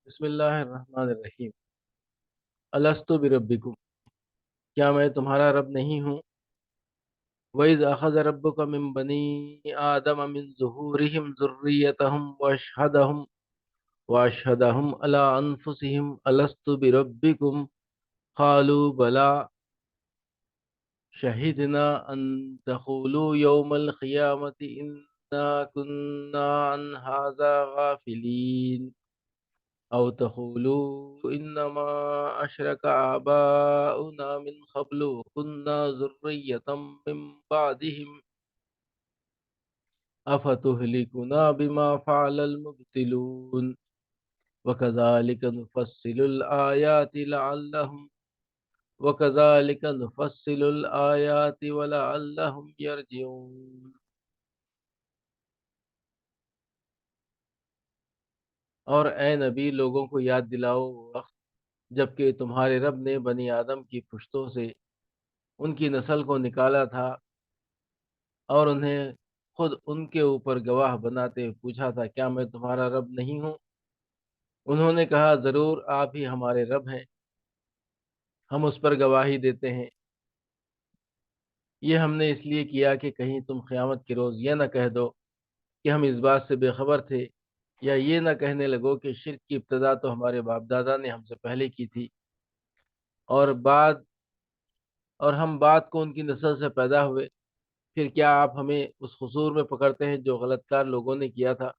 بسم اللہ الرحمن الرحیم۔ الستو بربکم، کیا میں تمہارا رب نہیں ہوں؟ وَإِذْ أَخَذَ رَبُّكَ مِنْ بَنِي آدَمَ مِنْ ظُهُورِهِمْ ذُرِّيَّتَهُمْ وَأَشْهَدَهُمْ عَلَىٰ أَنفُسِهِمْ أَلَسْتُ بِرَبِّكُمْ قَالُوا بَلَىٰ شَهِدْنَا أَن تَقُولُوا يَوْمَ الْقِيَامَةِ إِنَّا كُنَّا عَنْ هَٰذَا غَافِلِينَ أو تقولوا إنما أشرك آباؤنا من قبل وكنا ذرية من بعدهم أفتهلكنا بما فعل المبتلون وكذلك نفصل الآيات لعلهم وكذلك نفصل الآيات ولعلهم يرجعون۔ اور اے نبی، لوگوں کو یاد دلاؤ وقت جبکہ تمہارے رب نے بنی آدم کی پشتوں سے ان کی نسل کو نکالا تھا اور انہیں خود ان کے اوپر گواہ بناتے ہوئے پوچھا تھا، کیا میں تمہارا رب نہیں ہوں؟ انہوں نے کہا، ضرور آپ ہی ہمارے رب ہیں، ہم اس پر گواہی دیتے ہیں۔ یہ ہم نے اس لیے کیا کہ کہیں تم قیامت کے روز یہ نہ کہہ دو کہ ہم اس بات سے بے خبر تھے، یا یہ نہ کہنے لگو کہ شرک کی ابتدا تو ہمارے باپ دادا نے ہم سے پہلے کی تھی، اور ہم بعد کو ان کی نسل سے پیدا ہوئے۔ پھر کیا آپ ہمیں اس قصور میں پکڑتے ہیں جو غلط کار لوگوں نے کیا تھا؟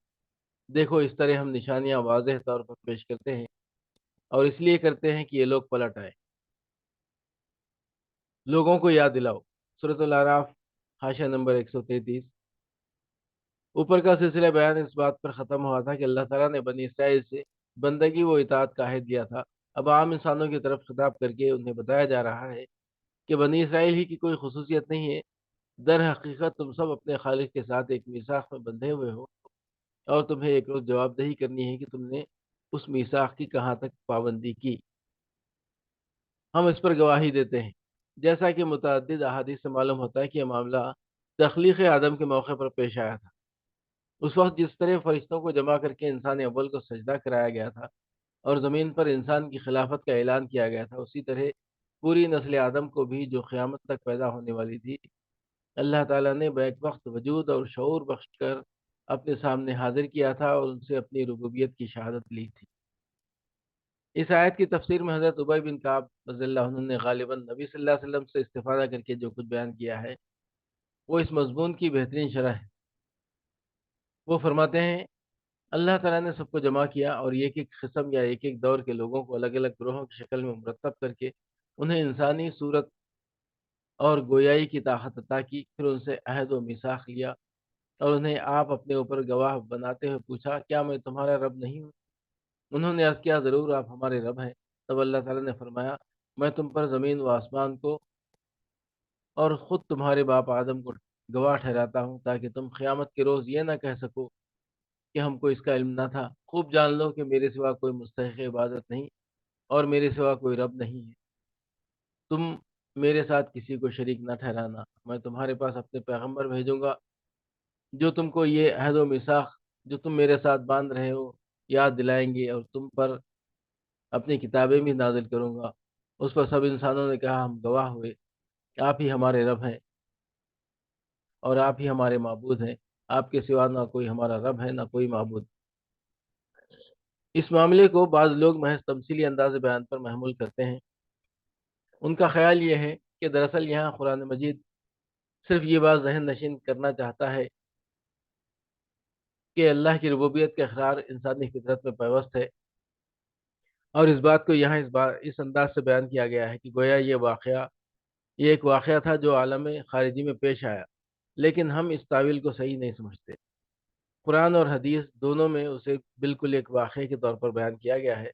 دیکھو، اس طرح ہم نشانیاں واضح طور پر پیش کرتے ہیں، اور اس لیے کرتے ہیں کہ یہ لوگ پلٹ آئے۔ لوگوں کو یاد دلاؤ، سورۃ الاعراف، حاشیہ نمبر 133۔ اوپر کا سلسلہ بیان اس بات پر ختم ہوا تھا کہ اللہ تعالیٰ نے بنی اسرائیل سے بندگی و اطاعت کا عہد لیا تھا۔ اب عام انسانوں کی طرف خطاب کر کے انہیں بتایا جا رہا ہے کہ بنی اسرائیل ہی کی کوئی خصوصیت نہیں ہے، در حقیقت تم سب اپنے خالق کے ساتھ ایک میثاق میں بندھے ہوئے ہو، اور تمہیں ایک روز جواب دہی کرنی ہے کہ تم نے اس میثاق کی کہاں تک پابندی کی۔ ہم اس پر گواہی دیتے ہیں، جیسا کہ متعدد احادیث سے معلوم ہوتا ہے کہ یہ معاملہ تخلیق آدم کے موقع پر پیش آیا تھا۔ اس وقت جس طرح فرشتوں کو جمع کر کے انسان اول کو سجدہ کرایا گیا تھا اور زمین پر انسان کی خلافت کا اعلان کیا گیا تھا، اسی طرح پوری نسل آدم کو بھی جو قیامت تک پیدا ہونے والی تھی، اللہ تعالیٰ نے بیک وقت وجود اور شعور بخش کر اپنے سامنے حاضر کیا تھا اور ان سے اپنی ربوبیت کی شہادت لی تھی۔ اس آیت کی تفسیر میں حضرت ابی بن کعب رضی اللہ عنہ نے غالباً نبی صلی اللہ علیہ وسلم سے استفادہ کر کے جو کچھ بیان کیا ہے وہ اس مضمون کی بہترین شرح ہے۔ وہ فرماتے ہیں، اللہ تعالیٰ نے سب کو جمع کیا اور ایک ایک قسم یا ایک ایک دور کے لوگوں کو الگ الگ گروہوں کی شکل میں مرتب کر کے انہیں انسانی صورت اور گویائی کی طاقت عطا کی، پھر ان سے عہد و میثاق لیا اور انہیں آپ اپنے اوپر گواہ بناتے ہوئے پوچھا، کیا میں تمہارا رب نہیں ہوں؟ انہوں نے عرض کیا، ضرور آپ ہمارے رب ہیں۔ تب اللہ تعالیٰ نے فرمایا، میں تم پر زمین و آسمان کو اور خود تمہارے باپ آدم کو گواہ ٹھہراتا ہوں، تاکہ تم قیامت کے روز یہ نہ کہہ سکو کہ ہم کو اس کا علم نہ تھا۔ خوب جان لو کہ میرے سوا کوئی مستحق عبادت نہیں اور میرے سوا کوئی رب نہیں ہے۔ تم میرے ساتھ کسی کو شریک نہ ٹھہرانا۔ میں تمہارے پاس اپنے پیغمبر بھیجوں گا جو تم کو یہ عہد و میثاق جو تم میرے ساتھ باندھ رہے ہو یاد دلائیں گے، اور تم پر اپنی کتابیں بھی نازل کروں گا۔ اس پر سب انسانوں نے کہا، ہم گواہ ہوئے کہ آپ ہی ہمارے رب ہیں اور آپ ہی ہمارے معبود ہیں، آپ کے سوا نہ کوئی ہمارا رب ہے نہ کوئی معبود۔ اس معاملے کو بعض لوگ محض تمثیلی انداز بیان پر محمول کرتے ہیں۔ ان کا خیال یہ ہے کہ دراصل یہاں قرآن مجید صرف یہ بات ذہن نشین کرنا چاہتا ہے کہ اللہ کی ربوبیت کا اقرار انسانی فطرت میں پیوست ہے، اور اس بات کو یہاں اس انداز سے بیان کیا گیا ہے کہ گویا یہ ایک واقعہ تھا جو عالم خارجی میں پیش آیا، لیکن ہم اس تعویل کو صحیح نہیں سمجھتے۔ قرآن اور حدیث دونوں میں اسے بالکل ایک واقعے کے طور پر بیان کیا گیا ہے،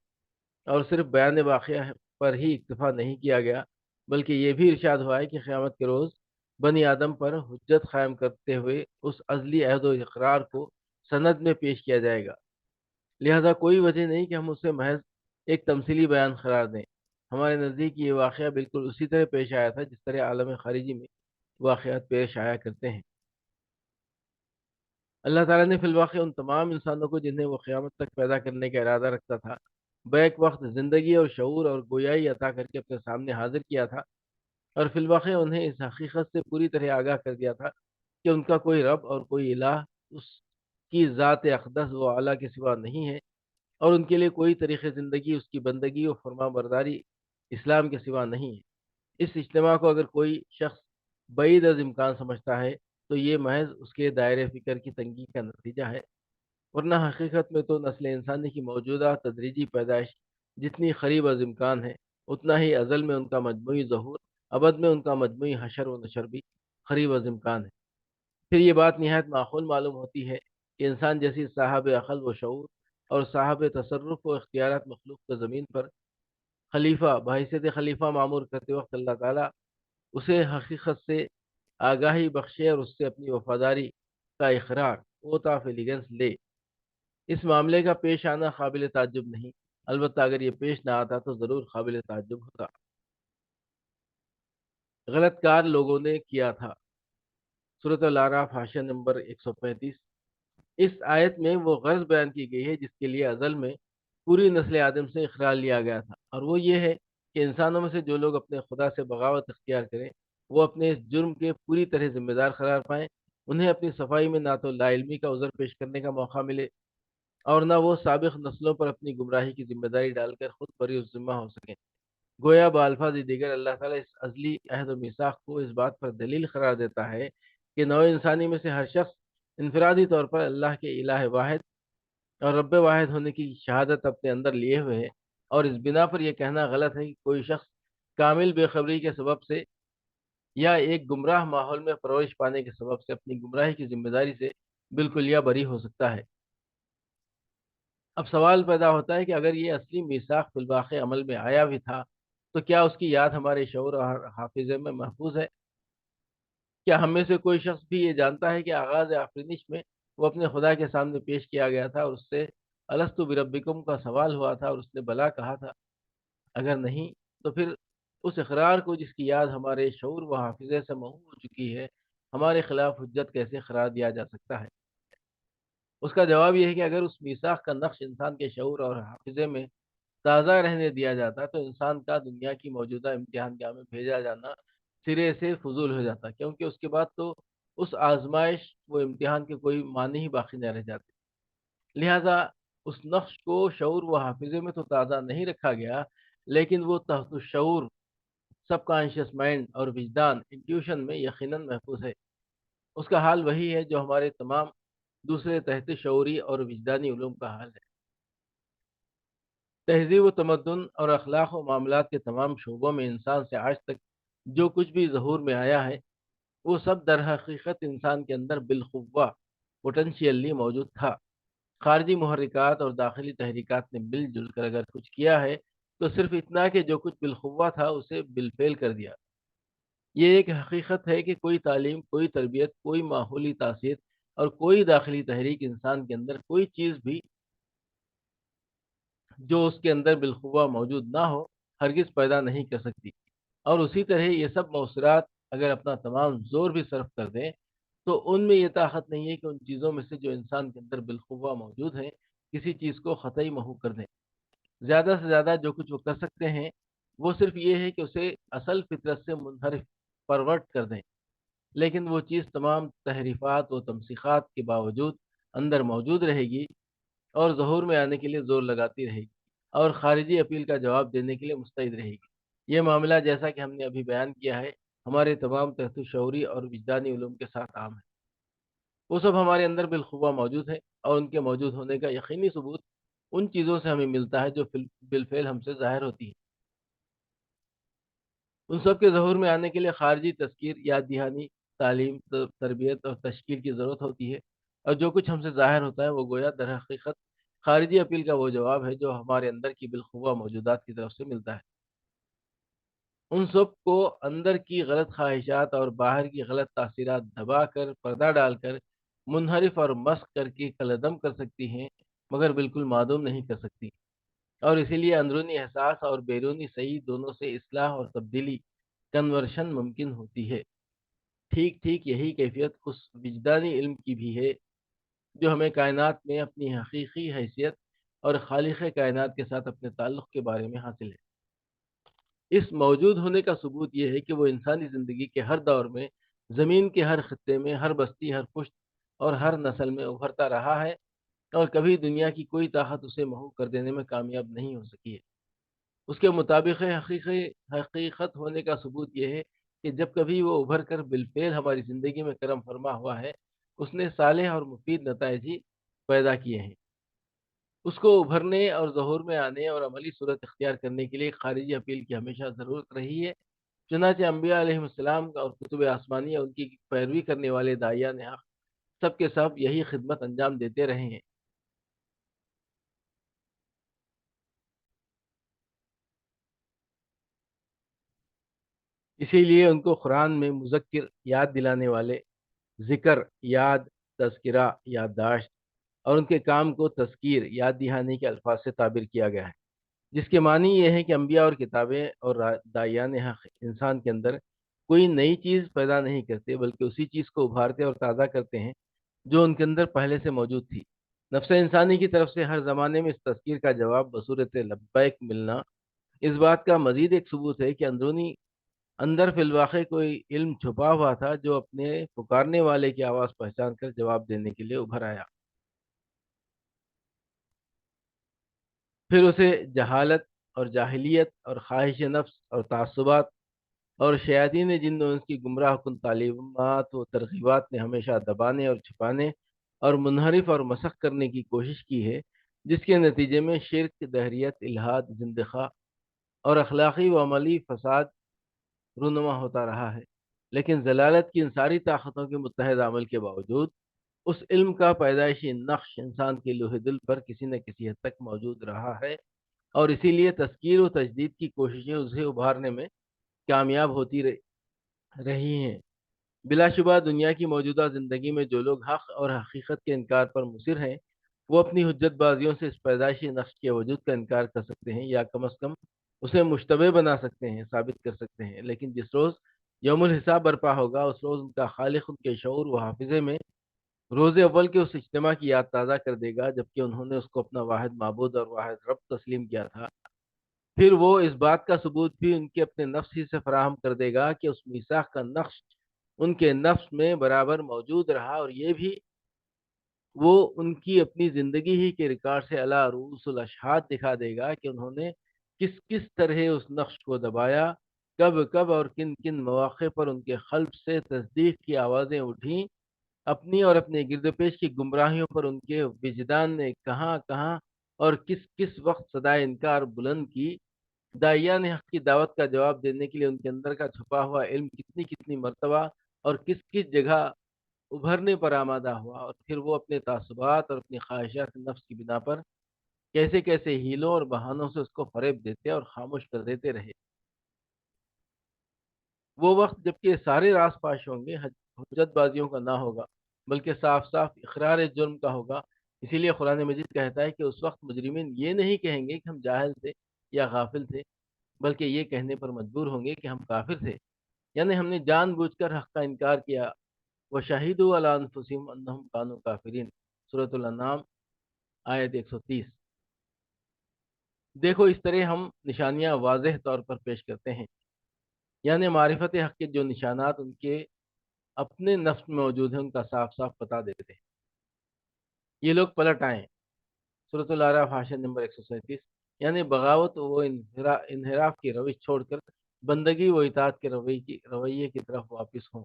اور صرف بیان واقعہ پر ہی اکتفا نہیں کیا گیا، بلکہ یہ بھی ارشاد ہوا ہے کہ قیامت کے روز بنی آدم پر حجت قائم کرتے ہوئے اس ازلی عہد و اقرار کو سند میں پیش کیا جائے گا۔ لہذا کوئی وجہ نہیں کہ ہم اسے محض ایک تمثیلی بیان قرار دیں۔ ہمارے نزدیک یہ واقعہ بالکل اسی طرح پیش آیا تھا جس طرح عالم خارجی میں واقعات پیش آیا کرتے ہیں۔ اللہ تعالیٰ نے فی الواقع ان تمام انسانوں کو جنہیں وہ قیامت تک پیدا کرنے کا ارادہ رکھتا تھا بیک وقت زندگی اور شعور اور گویائی عطا کر کے اپنے سامنے حاضر کیا تھا، اور فی الواقع انہیں اس حقیقت سے پوری طرح آگاہ کر دیا تھا کہ ان کا کوئی رب اور کوئی الہ اس کی ذات اقدس و اعلیٰ کے سوا نہیں ہے، اور ان کے لیے کوئی طریق زندگی اس کی بندگی و فرما برداری اسلام کے سوا نہیں ہے۔ اس اجتماع کو اگر کوئی شخص بعید از امکان سمجھتا ہے تو یہ محض اس کے دائرۂ فکر کی تنگی کا نتیجہ ہے، ورنہ حقیقت میں تو نسل انسانی کی موجودہ تدریجی پیدائش جتنی قریب از امکان ہے، اتنا ہی ازل میں ان کا مجموعی ظہور، ابد میں ان کا مجموعی حشر و نشر بھی قریب از امکان ہے۔ پھر یہ بات نہایت معقول معلوم ہوتی ہے کہ انسان جیسی صاحب عقل و شعور اور صاحب تصرف و اختیارات مخلوق کو زمین پر خلیفہ بحیثیت خلیفہ معمور کرتے وقت اللہ تعالیٰ اسے حقیقت سے آگاہی بخشے اور اس سے اپنی وفاداری کا اقرار اوت آف ایلیگنس لے۔ اس معاملے کا پیش آنا قابل تعجب نہیں، البتہ اگر یہ پیش نہ آتا تو ضرور قابل تعجب ہوتا۔ غلط کار لوگوں نے کیا تھا، سورۃ الاعراف حاشیہ نمبر 135۔ اس آیت میں وہ غرض بیان کی گئی ہے جس کے لیے ازل میں پوری نسل آدم سے اقرار لیا گیا تھا، اور وہ یہ ہے کہ انسانوں میں سے جو لوگ اپنے خدا سے بغاوت اختیار کریں وہ اپنے اس جرم کے پوری طرح ذمہ دار قرار پائیں، انہیں اپنی صفائی میں نہ تو لا علمی کا عذر پیش کرنے کا موقع ملے اور نہ وہ سابق نسلوں پر اپنی گمراہی کی ذمہ داری ڈال کر خود بری ذمہ ہو سکیں۔ گویا بالفاظ دیگر اللہ تعالیٰ اس ازلی عہد و میثاق کو اس بات پر دلیل قرار دیتا ہے کہ نوع انسانی میں سے ہر شخص انفرادی طور پر اللہ کے الہ واحد اور رب واحد ہونے کی شہادت اپنے اندر لیے ہوئے ہے، اور اس بنا پر یہ کہنا غلط ہے کہ کوئی شخص کامل بے خبری کے سبب سے یا ایک گمراہ ماحول میں پرورش پانے کے سبب سے اپنی گمراہی کی ذمہ داری سے بالکل یا بری ہو سکتا ہے۔ اب سوال پیدا ہوتا ہے کہ اگر یہ اصلی میثاق فی الواقع عمل میں آیا بھی تھا تو کیا اس کی یاد ہمارے شعور اور حافظے میں محفوظ ہے؟ کیا ہم میں سے کوئی شخص بھی یہ جانتا ہے کہ آغاز آفرینش میں وہ اپنے خدا کے سامنے پیش کیا گیا تھا اور اس سے الستو بربکم کا سوال ہوا تھا اور اس نے بلا کہا تھا؟ اگر نہیں تو پھر اس اقرار کو جس کی یاد ہمارے شعور و حافظے سے محو ہو چکی ہے ہمارے خلاف حجت کیسے قرار دیا جا سکتا ہے؟ اس کا جواب یہ ہے کہ اگر اس میثاق کا نقش انسان کے شعور اور حافظے میں تازہ رہنے دیا جاتا تو انسان کا دنیا کی موجودہ امتحان گاہ میں بھیجا جانا سرے سے فضول ہو جاتا، کیونکہ اس کے بعد تو اس آزمائش و امتحان کے کوئی معنی ہی باقی نہ رہ جاتے۔ لہذا اس نقش کو شعور و حافظے میں تو تازہ نہیں رکھا گیا، لیکن وہ تحت الشعور، سب کانشیس مائنڈ اور وجدان انٹیوشن میں یقیناً محفوظ ہے۔ اس کا حال وہی ہے جو ہمارے تمام دوسرے تحت شعوری اور وجدانی علوم کا حال ہے۔ تہذیب و تمدن اور اخلاق و معاملات کے تمام شعبوں میں انسان سے آج تک جو کچھ بھی ظہور میں آیا ہے وہ سب در حقیقت انسان کے اندر بالقوہ پوٹینشیلی موجود تھا۔ خارجی محرکات اور داخلی تحریکات نے مل جل کر اگر کچھ کیا ہے تو صرف اتنا کہ جو کچھ بالقوہ تھا اسے بالفعل کر دیا۔ یہ ایک حقیقت ہے کہ کوئی تعلیم، کوئی تربیت، کوئی ماحولی تاثیر اور کوئی داخلی تحریک انسان کے اندر کوئی چیز بھی جو اس کے اندر بالقوہ موجود نہ ہو ہرگز پیدا نہیں کر سکتی، اور اسی طرح یہ سب مؤثرات اگر اپنا تمام زور بھی صرف کر دیں تو ان میں یہ طاقت نہیں ہے کہ ان چیزوں میں سے جو انسان کے اندر بالقوہ موجود ہیں کسی چیز کو قطعی محو کر دیں۔ زیادہ سے زیادہ جو کچھ وہ کر سکتے ہیں وہ صرف یہ ہے کہ اسے اصل فطرت سے منحرف پرورٹ کر دیں، لیکن وہ چیز تمام تحریفات و تمسیخات کے باوجود اندر موجود رہے گی اور ظہور میں آنے کے لیے زور لگاتی رہے گی اور خارجی اپیل کا جواب دینے کے لیے مستعد رہے گی۔ یہ معاملہ جیسا کہ ہم نے ابھی بیان کیا ہے ہمارے تمام تحت شعوری اور وجدانی علوم کے ساتھ عام ہے۔ وہ سب ہمارے اندر بالخوبہ موجود ہے اور ان کے موجود ہونے کا یقینی ثبوت ان چیزوں سے ہمیں ملتا ہے جو بالفعل ہم سے ظاہر ہوتی ہیں۔ ان سب کے ظہور میں آنے کے لیے خارجی تذکیر، یاد دہانی، تعلیم، تربیت اور تشکیل کی ضرورت ہوتی ہے، اور جو کچھ ہم سے ظاہر ہوتا ہے وہ گویا در حقیقت خارجی اپیل کا وہ جواب ہے جو ہمارے اندر کی بالخوبہ موجودات کی طرف سے ملتا ہے۔ ان سب کو اندر کی غلط خواہشات اور باہر کی غلط تاثیرات دبا کر، پردہ ڈال کر، منحرف اور مسخ کر کے کلعدم کر سکتی ہیں، مگر بالکل معدوم نہیں کر سکتی، اور اسی لیے اندرونی احساس اور بیرونی صحیح دونوں سے اصلاح اور تبدیلی، کنورشن ممکن ہوتی ہے۔ ٹھیک ٹھیک یہی کیفیت اس وجدانی علم کی بھی ہے جو ہمیں کائنات میں اپنی حقیقی حیثیت اور خالق کائنات کے ساتھ اپنے تعلق کے بارے میں حاصل ہے۔ اس موجود ہونے کا ثبوت یہ ہے کہ وہ انسانی زندگی کے ہر دور میں، زمین کے ہر خطے میں، ہر بستی، ہر پشت اور ہر نسل میں ابھرتا رہا ہے، اور کبھی دنیا کی کوئی طاقت اسے محو کر دینے میں کامیاب نہیں ہو سکی ہے۔ اس کے مطابق حقیقت ہونے کا ثبوت یہ ہے کہ جب کبھی وہ ابھر کر بالفعل ہماری زندگی میں کرم فرما ہوا ہے، اس نے صالح اور مفید نتائج ہی پیدا کیے ہیں۔ اس کو ابھرنے اور ظہور میں آنے اور عملی صورت اختیار کرنے کے لیے خارجی اپیل کی ہمیشہ ضرورت رہی ہے۔ چنانچہ انبیاء علیہ السلام اور کتب آسمانیہ ان کی پیروی کرنے والے داعیان حق سب کے سب یہی خدمت انجام دیتے رہے ہیں۔ اسی لیے ان کو قرآن میں مذکر، یاد دلانے والے، ذکر، یاد، تذکرہ، یادداشت، اور ان کے کام کو تذکیر، یاد دہانی کے الفاظ سے تعبیر کیا گیا ہے، جس کے معنی یہ ہے کہ انبیاء اور کتابیں اور داعیان حق انسان کے اندر کوئی نئی چیز پیدا نہیں کرتے، بلکہ اسی چیز کو ابھارتے اور تازہ کرتے ہیں جو ان کے اندر پہلے سے موجود تھی۔ نفس انسانی کی طرف سے ہر زمانے میں اس تذکیر کا جواب بصورت لبیک ملنا اس بات کا مزید ایک ثبوت ہے کہ اندر فی الواقع کوئی علم چھپا ہوا تھا جو اپنے پکارنے والے کی آواز پہچان کر جواب دینے کے لیے ابھر آیا۔ پھر اسے جہالت اور جاہلیت اور خواہش نفس اور تعصبات اور شیاطین جن و انس کی گمراہ کن تعلیمات و ترغیبات نے ہمیشہ دبانے اور چھپانے اور منحرف اور مسخ کرنے کی کوشش کی ہے، جس کے نتیجے میں شرک، دہریت، الحاد، زندقہ اور اخلاقی و عملی فساد رونما ہوتا رہا ہے۔ لیکن ضلالت کی ان ساری طاقتوں کے متحد عمل کے باوجود اس علم کا پیدائشی نقش انسان کے لوح دل پر کسی نہ کسی حد تک موجود رہا ہے، اور اسی لیے تذکیر و تجدید کی کوششیں اسے ابھارنے میں کامیاب ہوتی رہی ہیں۔ بلا شبہ دنیا کی موجودہ زندگی میں جو لوگ حق اور حقیقت کے انکار پر مصر ہیں، وہ اپنی حجت بازیوں سے اس پیدائشی نقش کے وجود کا انکار کر سکتے ہیں، یا کم از کم اسے مشتبہ بنا سکتے ہیں، ثابت کر سکتے ہیں، لیکن جس روز یوم الحساب برپا ہوگا، اس روز ان کا خالق ان کے شعور و حافظے میں روز اول کے اس اجتماع کی یاد تازہ کر دے گا جبکہ انہوں نے اس کو اپنا واحد معبود اور واحد رب تسلیم کیا تھا۔ پھر وہ اس بات کا ثبوت بھی ان کے اپنے نفس ہی سے فراہم کر دے گا کہ اس میثاق کا نقش ان کے نفس میں برابر موجود رہا، اور یہ بھی وہ ان کی اپنی زندگی ہی کے ریکارڈ سے اعلیٰ رؤوس الاشہاد دکھا دے گا کہ انہوں نے کس کس طرح اس نقش کو دبایا، کب کب اور کن کن مواقع پر ان کے قلب سے تصدیق کی آوازیں اٹھیں، اپنی اور اپنے گرد و پیش کی گمراہیوں پر ان کے وجدان نے کہاں کہاں اور کس کس وقت صدائے انکار بلند کی، داعیان حق کی دعوت کا جواب دینے کے لیے ان کے اندر کا چھپا ہوا علم کتنی کتنی مرتبہ اور کس کس جگہ ابھرنے پر آمادہ ہوا، اور پھر وہ اپنے تعصبات اور اپنی خواہشات نفس کی بنا پر کیسے کیسے ہیلوں اور بہانوں سے اس کو فریب دیتے اور خاموش کر دیتے رہے۔ وہ وقت جب کہ سارے راز فاش ہوں گے، حجت بازیوں کا نہ ہوگا، بلکہ صاف صاف اقرار جرم کا ہوگا۔ اسی لیے قرآن مجید کہتا ہے کہ اس وقت مجرمین یہ نہیں کہیں گے کہ ہم جاہل تھے یا غافل تھے، بلکہ یہ کہنے پر مجبور ہوں گے کہ ہم کافر تھے، یعنی ہم نے جان بوجھ کر حق کا انکار کیا۔ وَشَهِدُوا عَلَىٰ أَنفُسِهِمْ أَنَّهُمْ كَانُوا كَافِرِينَ، سورۃ الانعام آیت 130۔ دیکھو اس طرح ہم نشانیاں واضح طور پر پیش کرتے ہیں، یعنی معرفت حق کے جو نشانات ان کے اپنے نفس میں موجود ہیں ان کا صاف صاف بتا دیتے ہیں۔ یہ لوگ پلٹ آئیں، سورۃ الاعراف حاشیہ نمبر 137، یعنی بغاوت و انحراف کی روش چھوڑ کر بندگی و اطاعت کے رویے کی طرف واپس ہوں۔